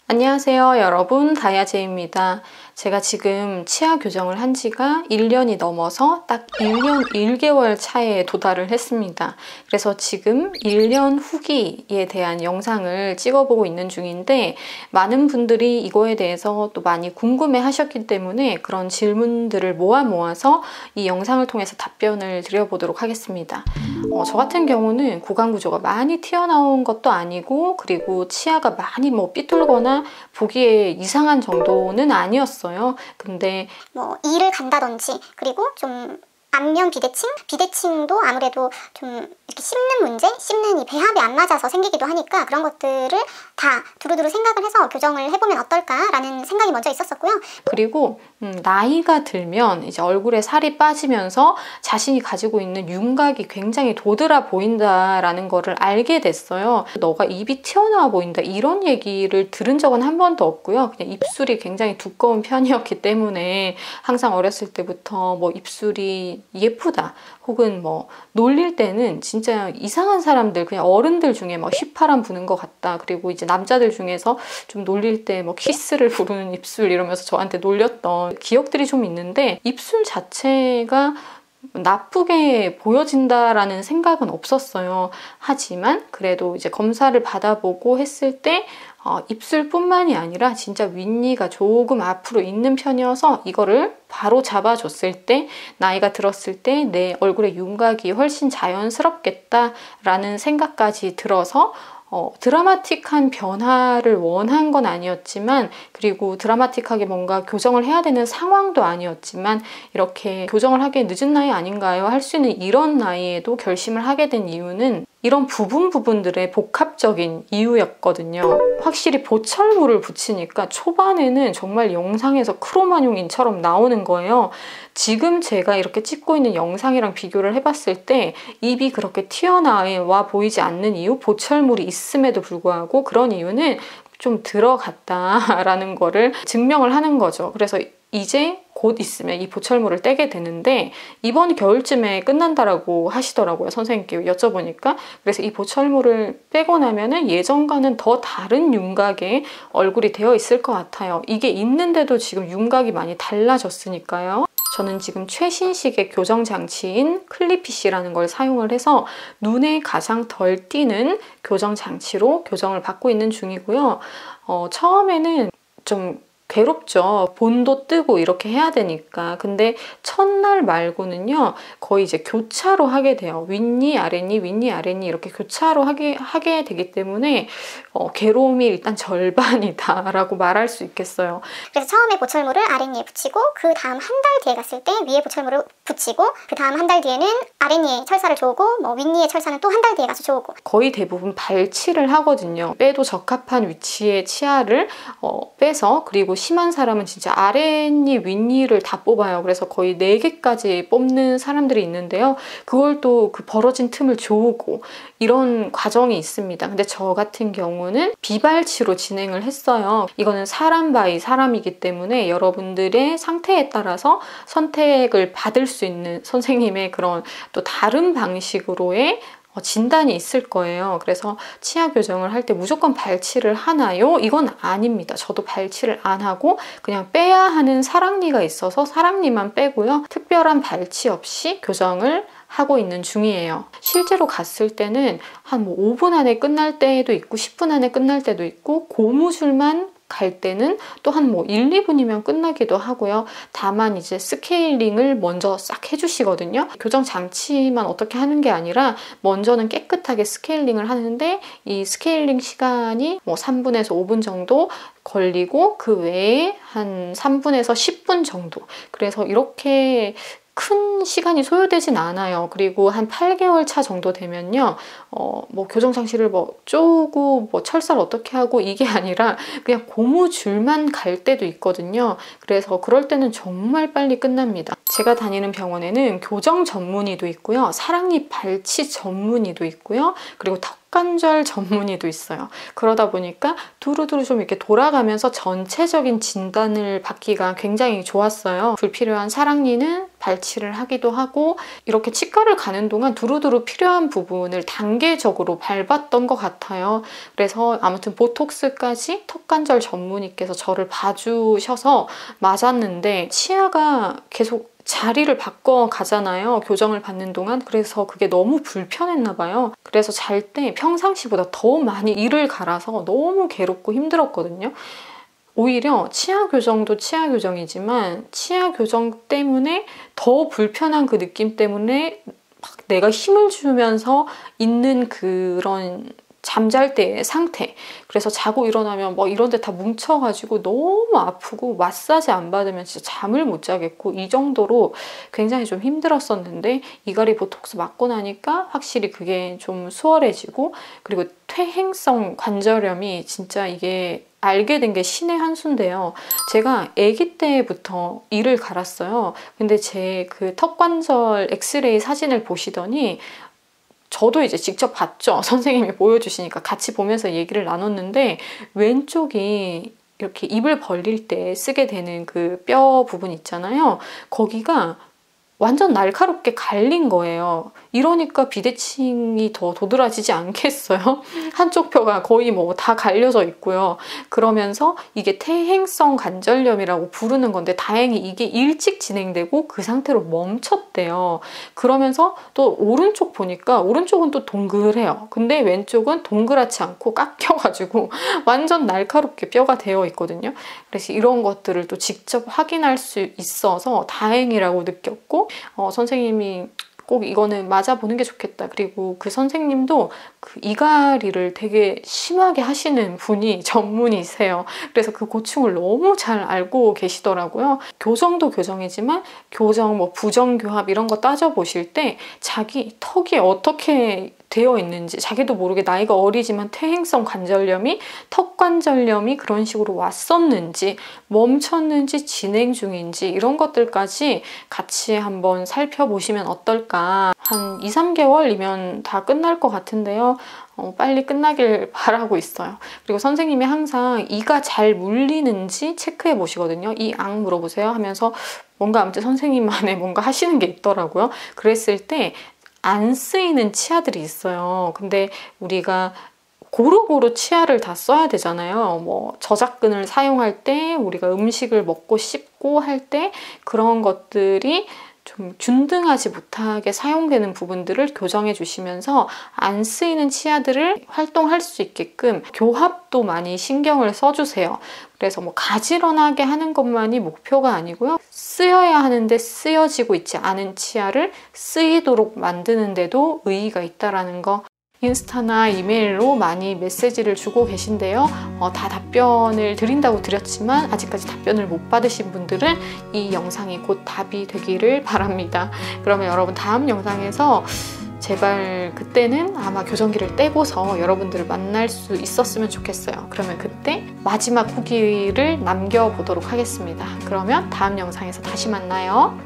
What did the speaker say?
안녕하세요 여러분, 다야제입니다. 제가 지금 치아 교정을 한 지가 1년이 넘어서 딱 1년 1개월 차에 도달을 했습니다. 그래서 지금 1년 후기에 대한 영상을 찍어보고 있는 중인데, 많은 분들이 이거에 대해서 또 많이 궁금해 하셨기 때문에 그런 질문들을 모아서 이 영상을 통해서 답변을 드려보도록 하겠습니다. 저 같은 경우는 구강 구조가 많이 튀어나온 것도 아니고, 그리고 치아가 많이 삐뚤거나 보기에 이상한 정도는 아니었어요. 근데 이를 간다든지, 그리고 좀 안면 비대칭도 아무래도 좀 이렇게 씹는 문제, 씹는 이 배합이 안 맞아서 생기기도 하니까 그런 것들을 다 두루두루 생각을 해서 교정을 해보면 어떨까라는 생각이 먼저 있었었고요. 그리고 나이가 들면 이제 얼굴에 살이 빠지면서 자신이 가지고 있는 윤곽이 굉장히 도드라 보인다라는 거를 알게 됐어요. 너가 입이 튀어나와 보인다, 이런 얘기를 들은 적은 한 번도 없고요. 그냥 입술이 굉장히 두꺼운 편이었기 때문에 항상 어렸을 때부터 입술이 예쁘다, 혹은 놀릴 때는 진짜 이상한 사람들, 그냥 어른들 중에 휘파람 부는 것 같다, 그리고 이제 남자들 중에서 좀 놀릴 때 키스를 부르는 입술 이러면서 저한테 놀렸던 기억들이 좀 있는데, 입술 자체가 나쁘게 보여진다라는 생각은 없었어요. 하지만 그래도 이제 검사를 받아보고 했을 때 입술뿐만이 아니라 진짜 윗니가 조금 앞으로 있는 편이어서 이거를 바로 잡아줬을 때, 나이가 들었을 때 내 얼굴의 윤곽이 훨씬 자연스럽겠다라는 생각까지 들어서 드라마틱한 변화를 원한 건 아니었지만, 그리고 드라마틱하게 뭔가 교정을 해야 되는 상황도 아니었지만, 이렇게 교정을 하기에 늦은 나이 아닌가요? 할 수 있는 이런 나이에도 결심을 하게 된 이유는 이런 부분들의 복합적인 이유였거든요. 확실히 보철물을 붙이니까 초반에는 정말 영상에서 크로마뇽인처럼 나오는 거예요. 지금 제가 이렇게 찍고 있는 영상이랑 비교를 해봤을 때 입이 그렇게 튀어나와 보이지 않는 이유, 보철물이 있음에도 불구하고 그런 이유는 좀 들어갔다라는 거를 증명을 하는 거죠. 그래서 이제 곧 있으면 이 보철물을 떼게 되는데, 이번 겨울쯤에 끝난다라고 하시더라고요, 선생님께 여쭤보니까. 그래서 이 보철물을 빼고 나면은 예전과는 더 다른 윤곽의 얼굴이 되어 있을 것 같아요. 이게 있는데도 지금 윤곽이 많이 달라졌으니까요. 저는 지금 최신식의 교정 장치인 클리피쉬라는 걸 사용을 해서 눈에 가장 덜 띄는 교정 장치로 교정을 받고 있는 중이고요. 처음에는 좀 괴롭죠. 본도 뜨고 이렇게 해야 되니까. 근데 첫날 말고는요, 거의 이제 교차로 하게 돼요. 윗니, 아랫니, 윗니, 아랫니 이렇게 교차로 하게 되기 때문에 괴로움이 일단 절반이다라고 말할 수 있겠어요. 그래서 처음에 보철물을 아랫니에 붙이고, 그 다음 한 달 뒤에 갔을 때 위에 보철물을 붙이고, 그 다음 한 달 뒤에는 아랫니에 철사를 조우고, 윗니에 철사는 또 한 달 뒤에 가서 조우고. 거의 대부분 발치를 하거든요. 빼도 적합한 위치의 치아를 빼서, 그리고 심한 사람은 진짜 아랫니, 윗니를 다 뽑아요. 그래서 거의 4개까지 뽑는 사람들이 있는데요. 그걸 또 그 벌어진 틈을 조우고 이런 과정이 있습니다. 근데 저 같은 경우는 비발치로 진행을 했어요. 이거는 사람 바이 사람이기 때문에 여러분들의 상태에 따라서 선택을 받을 수 있는 선생님의 그런 또 다른 방식으로의 진단이 있을 거예요. 그래서 치아 교정을 할 때 무조건 발치를 하나요? 이건 아닙니다. 저도 발치를 안 하고 그냥 빼야 하는 사랑니가 있어서 사랑니만 빼고요. 특별한 발치 없이 교정을 하고 있는 중이에요. 실제로 갔을 때는 한 5분 안에 끝날 때도 있고 10분 안에 끝날 때도 있고, 고무줄만 갈 때는 또 한 1, 2분이면 끝나기도 하고요. 다만 이제 스케일링을 먼저 싹 해주시거든요. 교정 장치만 어떻게 하는 게 아니라 먼저는 깨끗하게 스케일링을 하는데, 이 스케일링 시간이 3분에서 5분 정도 걸리고, 그 외에 한 3분에서 10분 정도. 그래서 이렇게 큰 시간이 소요되진 않아요. 그리고 한 8개월 차 정도 되면요, 교정 장치를 쪼고 철사를 어떻게 하고 이게 아니라 그냥 고무줄만 갈 때도 있거든요. 그래서 그럴 때는 정말 빨리 끝납니다. 제가 다니는 병원에는 교정 전문의도 있고요, 사랑니 발치 전문의도 있고요, 그리고 턱관절 전문의도 있어요. 그러다 보니까 두루두루 좀 이렇게 돌아가면서 전체적인 진단을 받기가 굉장히 좋았어요. 불필요한 사랑니는 발치를 하기도 하고 이렇게 치과를 가는 동안 두루두루 필요한 부분을 단계적으로 밟았던 것 같아요. 그래서 아무튼 보톡스까지 턱관절 전문의께서 저를 봐주셔서 맞았는데 치아가 계속 자리를 바꿔 가잖아요. 교정을 받는 동안. 그래서 그게 너무 불편했나 봐요. 그래서 잘 때 평상시보다 더 많이 이를 갈아서 너무 괴롭고 힘들었거든요. 오히려 치아 교정도 치아 교정이지만 치아 교정 때문에 더 불편한 그 느낌 때문에 막 내가 힘을 주면서 있는 그런 잠잘 때의 상태. 그래서 자고 일어나면 뭐 이런 데 다 뭉쳐가지고 너무 아프고 마사지 안 받으면 진짜 잠을 못 자겠고 이 정도로 굉장히 좀 힘들었었는데 이갈이 보톡스 맞고 나니까 확실히 그게 좀 수월해지고 그리고 퇴행성 관절염이 진짜 이게 알게 된 게 신의 한 수인데요. 제가 아기 때부터 이를 갈았어요. 근데 제 그 턱관절 엑스레이 사진을 보시더니 저도 이제 직접 봤죠. 선생님이 보여주시니까 같이 보면서 얘기를 나눴는데 왼쪽이 이렇게 입을 벌릴 때 쓰게 되는 그 뼈 부분 있잖아요. 거기가 완전 날카롭게 갈린 거예요. 이러니까 비대칭이 더 도드라지지 않겠어요? 한쪽 뼈가 거의 뭐 다 갈려져 있고요. 그러면서 이게 퇴행성 관절염이라고 부르는 건데 다행히 이게 일찍 진행되고 그 상태로 멈췄대요. 그러면서 또 오른쪽 보니까 오른쪽은 또 동글해요. 근데 왼쪽은 동그랗지 않고 깎여가지고 완전 날카롭게 뼈가 되어 있거든요. 그래서 이런 것들을 또 직접 확인할 수 있어서 다행이라고 느꼈고 선생님이 꼭 이거는 맞아보는 게 좋겠다. 그리고 그 선생님도 그 이갈이를 되게 심하게 하시는 분이 전문이세요. 그래서 그 고충을 너무 잘 알고 계시더라고요. 교정도 교정이지만 교정, 뭐 부정교합 이런 거 따져보실 때 자기 턱이 어떻게 되어 있는지 자기도 모르게 나이가 어리지만 퇴행성 관절염이 턱관절염이 그런 식으로 왔었는지 멈췄는지 진행 중인지 이런 것들까지 같이 한번 살펴보시면 어떨까. 한 2, 3개월이면 다 끝날 것 같은데요. 빨리 끝나길 바라고 있어요. 그리고 선생님이 항상 이가 잘 물리는지 체크해 보시거든요. 이 악 물어보세요 하면서 뭔가 아무튼 선생님만의 뭔가 하시는 게 있더라고요. 그랬을 때 안 쓰이는 치아들이 있어요. 근데 우리가 고루고루 치아를 다 써야 되잖아요. 뭐 저작근을 사용할 때 우리가 음식을 먹고 씹고 할 때 그런 것들이 좀 균등하지 못하게 사용되는 부분들을 교정해 주시면서 안 쓰이는 치아들을 활동할 수 있게끔 교합도 많이 신경을 써주세요. 그래서 뭐 가지런하게 하는 것만이 목표가 아니고요. 쓰여야 하는데 쓰여지고 있지 않은 치아를 쓰이도록 만드는 데도 의의가 있다는 거. 인스타나 이메일로 많이 메시지를 주고 계신데요. 다 답변을 드린다고 드렸지만 아직까지 답변을 못 받으신 분들은 이 영상이 곧 답이 되기를 바랍니다. 그러면 여러분 다음 영상에서 제발 그때는 아마 교정기를 떼고서 여러분들을 만날 수 있었으면 좋겠어요. 그러면 그때 마지막 후기를 남겨보도록 하겠습니다. 그러면 다음 영상에서 다시 만나요.